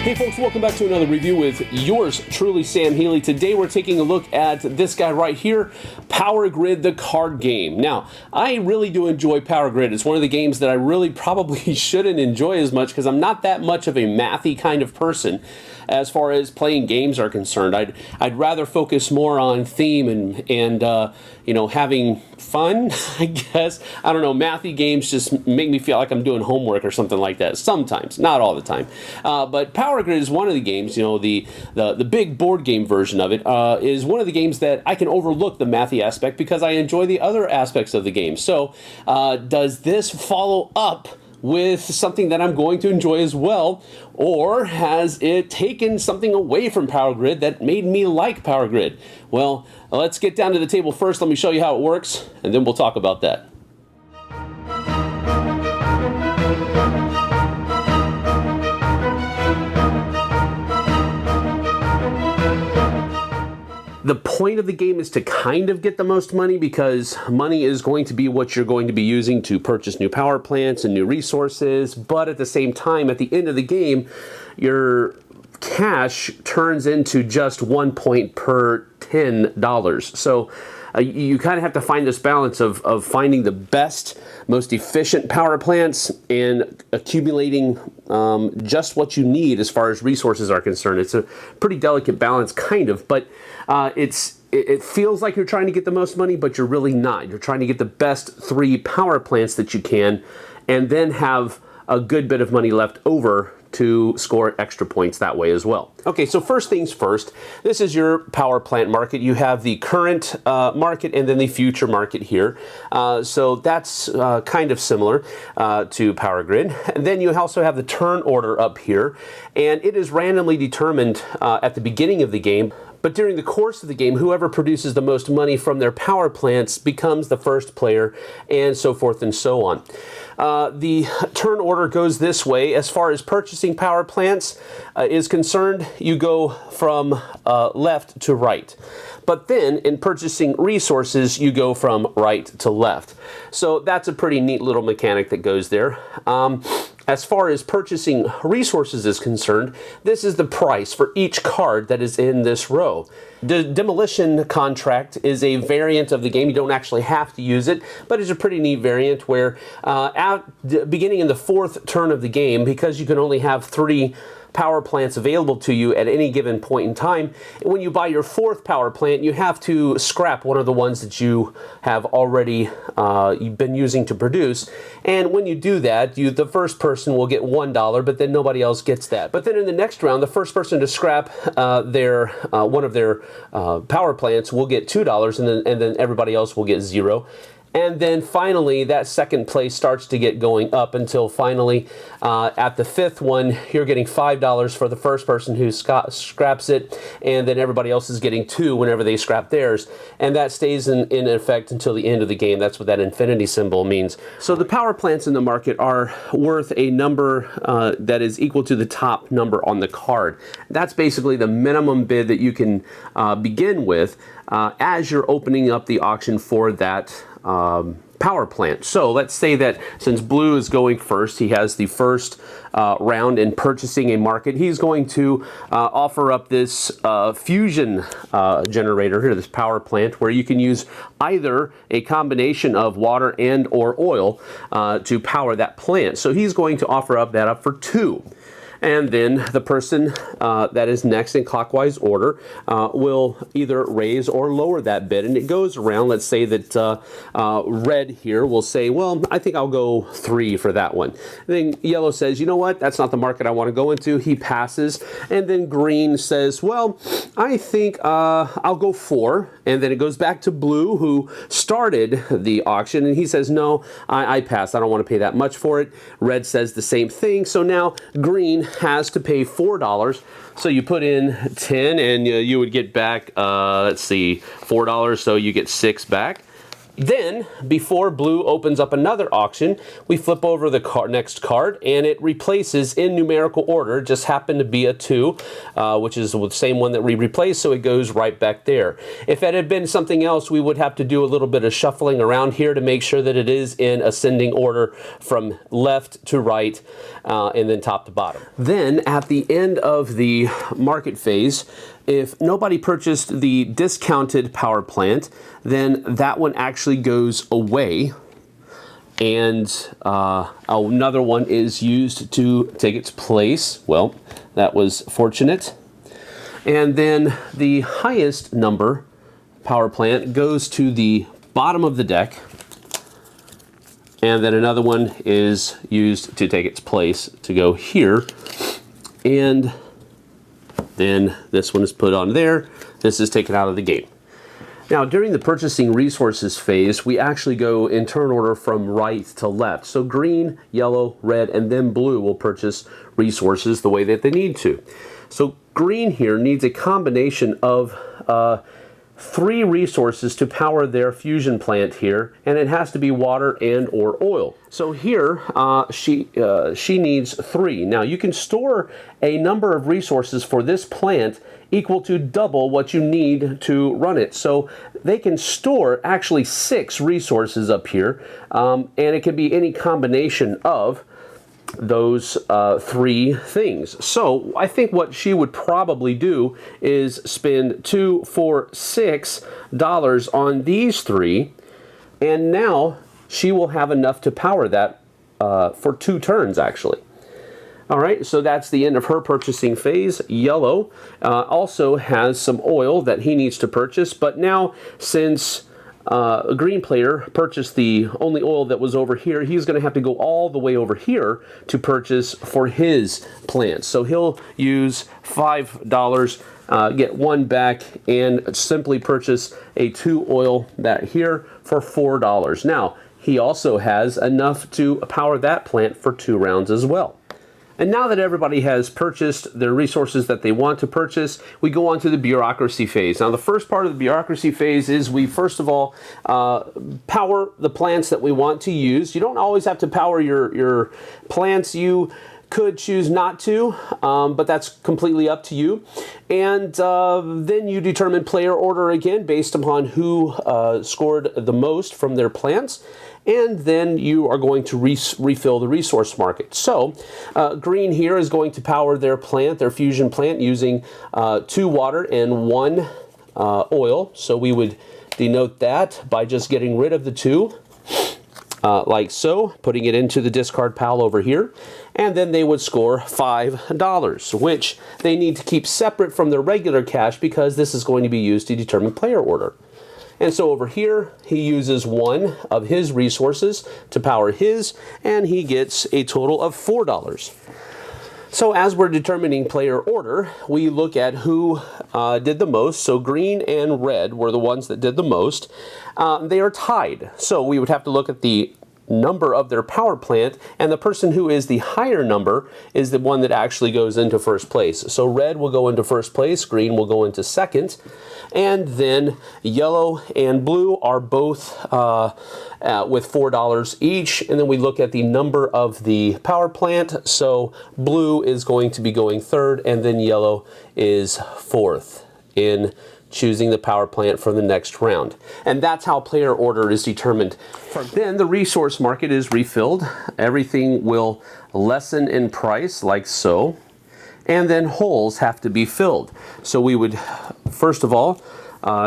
Hey folks, welcome back to another review with yours truly, Sam Healey. Today we're taking a look at this guy right here, Power Grid, the card game. Now, I really do enjoy Power Grid. It's one of the games that I really probably shouldn't enjoy as much because I'm not that much of a mathy kind of person as far as playing games are concerned. I'd rather focus more on theme and having fun, I guess. I don't know, mathy games just make me feel like I'm doing homework or something like that. Sometimes, not all the time. But Power Grid is one of the games, the big board game version of it is one of the games that I can overlook the mathy aspect because I enjoy the other aspects of the game. So, does this follow up with something that I'm going to enjoy as well, or has it taken something away from Power Grid that made me like Power Grid? Well, let's get down to the table first. Let me show you how it works, and then we'll talk about that. The point of the game is to kind of get the most money because money is going to be what you're going to be using to purchase new power plants and new resources, but at the same time, at the end of the game, your cash turns into just 1 point per $10. So you kind of have to find this balance of finding the best, most efficient power plants and accumulating just what you need as far as resources are concerned. It's a pretty delicate balance, kind of, but it feels like you're trying to get the most money, but you're really not. You're trying to get the best 3 power plants that you can and then have a good bit of money left over to score extra points that way as well. Okay, so first things first, this is your power plant market. You have the current market and then the future market here. So that's kind of similar to Power Grid. And then you also have the turn order up here, and it is randomly determined at the beginning of the game. But during the course of the game, whoever produces the most money from their power plants becomes the first player, and so forth and so on. The turn order goes this way. As far as purchasing power plants is concerned, you go from left to right. But then in purchasing resources, you go from right to left. So that's a pretty neat little mechanic that goes there. As far as purchasing resources is concerned, this is the price for each card that is in this row. The demolition contract is a variant of the game. You don't actually have to use it, but it's a pretty neat variant where beginning in the 4th turn of the game, because you can only have 3 power plants available to you at any given point in time, when you buy your 4th power plant, you have to scrap one of the ones that you have already you've been using to produce. And when you do that, the first person will get $1, but then nobody else gets that. But then in the next round, the first person to scrap one of their power plants will get $2, and then everybody else will get 0. And then finally, that second place starts to get going up until finally, at the 5th one, you're getting $5 for the first person who scraps it, and then everybody else is getting 2 whenever they scrap theirs. And that stays in effect until the end of the game. That's what that infinity symbol means. So the power plants in the market are worth a number that is equal to the top number on the card. That's basically the minimum bid that you can begin with as you're opening up the auction for that power plant. So let's say that since Blue is going first, he has the first round in purchasing a market. He's going to offer up this fusion generator here, this power plant, where you can use either a combination of water and or oil to power that plant. So he's going to offer that up for 2. And then the person that is next in clockwise order will either raise or lower that bid. And it goes around. Let's say that red here will say, well, I think I'll go 3 for that one. And then yellow says, you know what? That's not the market I want to go into. He passes. And then green says, well, I think I'll go 4. And then it goes back to blue, who started the auction. And he says, no, I pass. I don't want to pay that much for it. Red says the same thing. So now green has to pay $4. So you put in 10 and you would get back, let's see, $4. So you get 6 back. Then, before blue opens up another auction, we flip over the next card, and it replaces in numerical order. Just happened to be a 2, which is the same one that we replaced, so it goes right back there. If it had been something else, we would have to do a little bit of shuffling around here to make sure that it is in ascending order from left to right, and then top to bottom. Then, at the end of the market phase, if nobody purchased the discounted power plant, then that one actually goes away, and another one is used to take its place. Well, that was fortunate. And then the highest number power plant goes to the bottom of the deck, and then another one is used to take its place to go here, and then this one is put on there. This is taken out of the game. Now, during the purchasing resources phase, we actually go in turn order from right to left. So green, yellow, red, and then blue will purchase resources the way that they need to. So green here needs a combination of 3 resources to power their fusion plant here, and it has to be water and or oil. So here she needs 3. Now you can store a number of resources for this plant equal to double what you need to run it. So they can store actually 6 resources up here, and it can be any combination of those 3 things. So I think what she would probably do is spend $2, $4, $6 on these 3, and now she will have enough to power that for 2 turns actually. All right, so that's the end of her purchasing phase. Yellow also has some oil that he needs to purchase, but now since a green player purchased the only oil that was over here, he's going to have to go all the way over here to purchase for his plant. So he'll use $5, get 1 back, and simply purchase a 2 oil that here for $4. Now, he also has enough to power that plant for 2 rounds as well. And now that everybody has purchased their resources that they want to purchase, we go on to the bureaucracy phase. Now, the first part of the bureaucracy phase is we first of all power the plants that we want to use. You don't always have to power your plants. You could choose not to, but that's completely up to you. And then you determine player order again based upon who scored the most from their plants. And then you are going to refill the resource market. So green here is going to power their plant, their fusion plant, using 2 water and 1 oil. So we would denote that by just getting rid of the 2, like so, putting it into the discard pile over here. And then they would score $5, which they need to keep separate from their regular cash because this is going to be used to determine player order. And so over here, he uses 1 of his resources to power his, and he gets a total of $4. So as we're determining player order, we look at who did the most. So green and red were the ones that did the most. They are tied. So we would have to look at the number of their power plant, and the person who is the higher number is the one that actually goes into first place. So red will go into first place, green will go into second, and then yellow and blue are both with $4 each. And then we look at the number of the power plant. So blue is going to be going third, and then yellow is fourth in choosing the power plant for the next round. And that's how player order is determined. Then the resource market is refilled. Everything will lessen in price like so. And then holes have to be filled. So we would first of all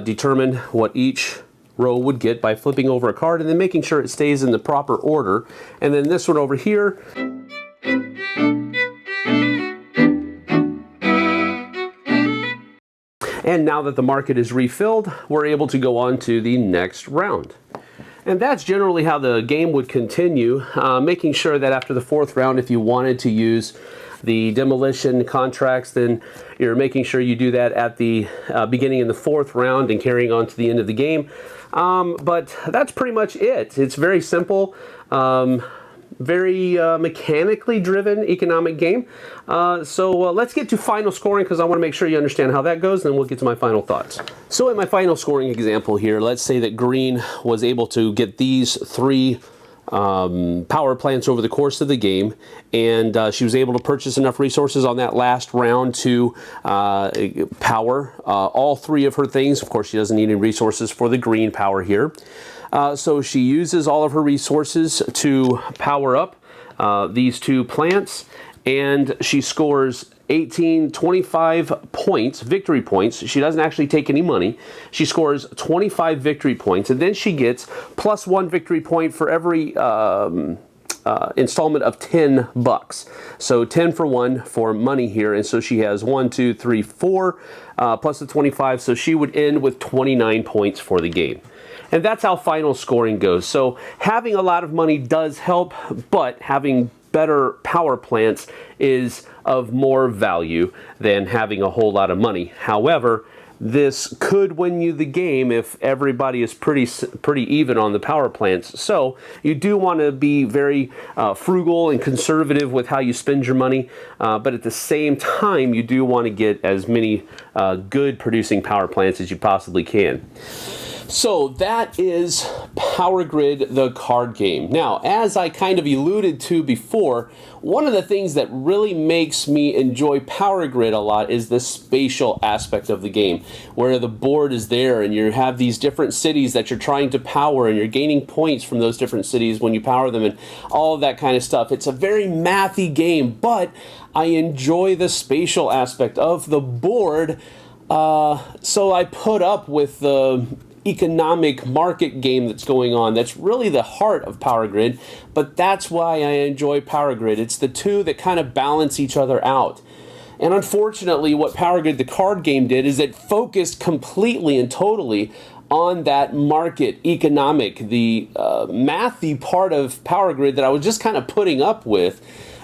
determine what each row would get by flipping over a card and then making sure it stays in the proper order. And then this one over here, and now that the market is refilled, we're able to go on to the next round. And that's generally how the game would continue, making sure that after the 4th round, if you wanted to use the demolition contracts, then you're making sure you do that at the beginning in the 4th round and carrying on to the end of the game. But that's pretty much it. It's very simple. very mechanically driven economic game. So let's get to final scoring, because I want to make sure you understand how that goes, and then we'll get to my final thoughts. So in my final scoring example here, let's say that green was able to get these 3 power plants over the course of the game, and she was able to purchase enough resources on that last round to power all 3 of her things. Of course, she doesn't need any resources for the green power here. So she uses all of her resources to power up these 2 plants, and she scores 25 points, victory points. She doesn't actually take any money. She scores 25 victory points, and then she gets +1 victory point for every installment of $10. So 10 for 1 for money here, and so she has 1, 2, 3, 4 plus the 25, so she would end with 29 points for the game. And that's how final scoring goes. So having a lot of money does help, but having better power plants is of more value than having a whole lot of money. However, this could win you the game if everybody is pretty even on the power plants. So you do want to be very frugal and conservative with how you spend your money, but at the same time, you do want to get as many good producing power plants as you possibly can. So that is Power Grid, the card game. Now, as I kind of alluded to before, one of the things that really makes me enjoy Power Grid a lot is the spatial aspect of the game, where the board is there and you have these different cities that you're trying to power, and you're gaining points from those different cities when you power them, and all of that kind of stuff. It's a very mathy game, but I enjoy the spatial aspect of the board, so I put up with the economic market game that's going on. That's really the heart of Power Grid, but that's why I enjoy Power Grid. It's the 2 that kind of balance each other out. And unfortunately, what Power Grid, the card game, did is it focused completely and totally on that market economic, the mathy part of Power Grid that I was just kind of putting up with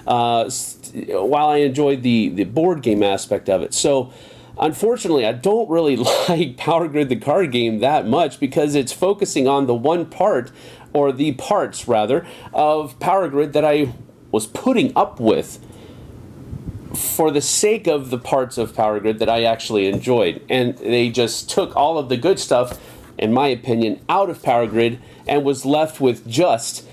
while I enjoyed the board game aspect of it. So unfortunately, I don't really like Power Grid, the card game, that much, because it's focusing on the one part, or the parts rather, of Power Grid that I was putting up with for the sake of the parts of Power Grid that I actually enjoyed. And they just took all of the good stuff, in my opinion, out of Power Grid and was left with just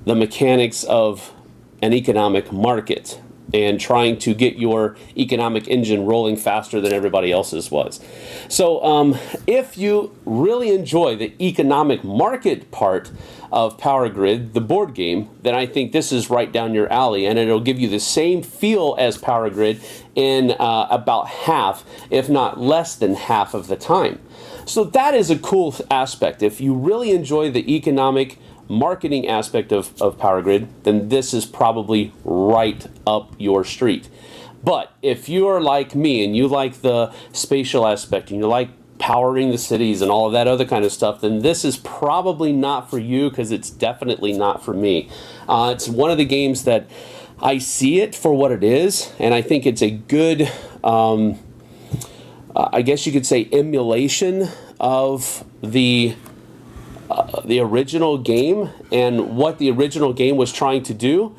the mechanics of an economic market and trying to get your economic engine rolling faster than everybody else's was. So if you really enjoy the economic market part of Power Grid, the board game, then I think this is right down your alley, and it'll give you the same feel as Power Grid in about half, if not less than half of the time. So that is a cool aspect. If you really enjoy the economic marketing aspect of Power Grid, then this is probably right up your street. But if you're like me and you like the spatial aspect and you like powering the cities and all of that other kind of stuff, then this is probably not for you, because it's definitely not for me. It's one of the games that I see it for what it is, and I think it's a good, I guess you could say, emulation of the original game and what the original game was trying to do,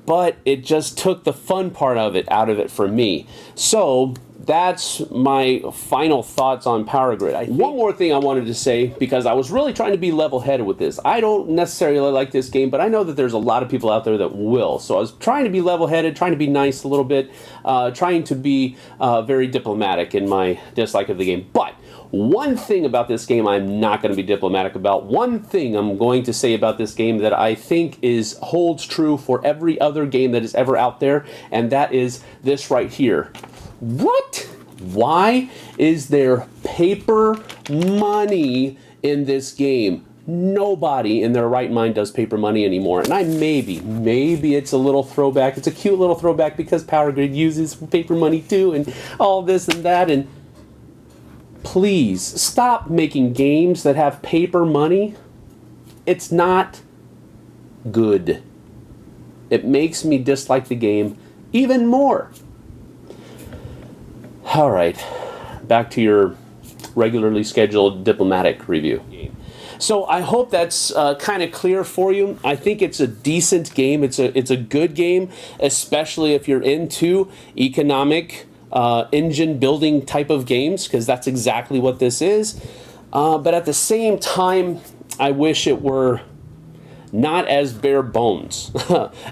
but it just took the fun part of it out of it for me. So that's my final thoughts on Power Grid. One more thing I wanted to say, because I was really trying to be level-headed with this. I don't necessarily like this game, but I know that there's a lot of people out there that will. So I was trying to be level-headed, trying to be nice a little bit, trying to be very diplomatic in my dislike of the game. But one thing about this game I'm not going to be diplomatic about. One thing I'm going to say about this game that I think holds true for every other game that is ever out there, and that is this right here. What? Why is there paper money in this game? Nobody in their right mind does paper money anymore. And maybe it's a little throwback. It's a cute little throwback because Power Grid uses paper money too, and all this and that. And please stop making games that have paper money. It's not good. It makes me dislike the game even more. All right, back to your regularly scheduled diplomatic review. So I hope that's kind of clear for you. I think it's a decent game. It's a good game, especially if you're into economic engine building type of games, because that's exactly what this is. But at the same time, I wish it were not as bare bones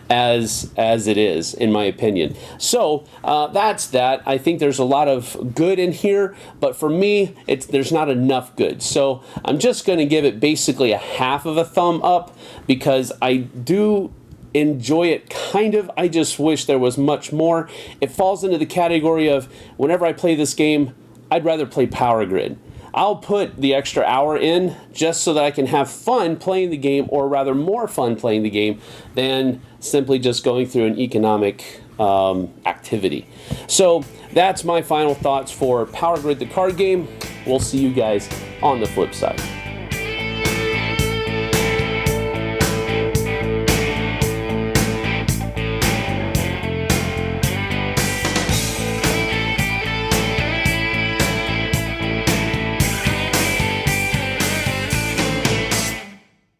as it is, in my opinion. So that's that. I think there's a lot of good in here, but for me, there's not enough good. So I'm just going to give it basically a half of a thumb up, because I do enjoy it kind of. I just wish there was much more. It falls into the category of, whenever I play this game, I'd rather play Power Grid. I'll put the extra hour in just so that I can have fun playing the game, or rather more fun playing the game than simply just going through an economic activity. So that's my final thoughts for Power Grid, the card game. We'll see you guys on the flip side.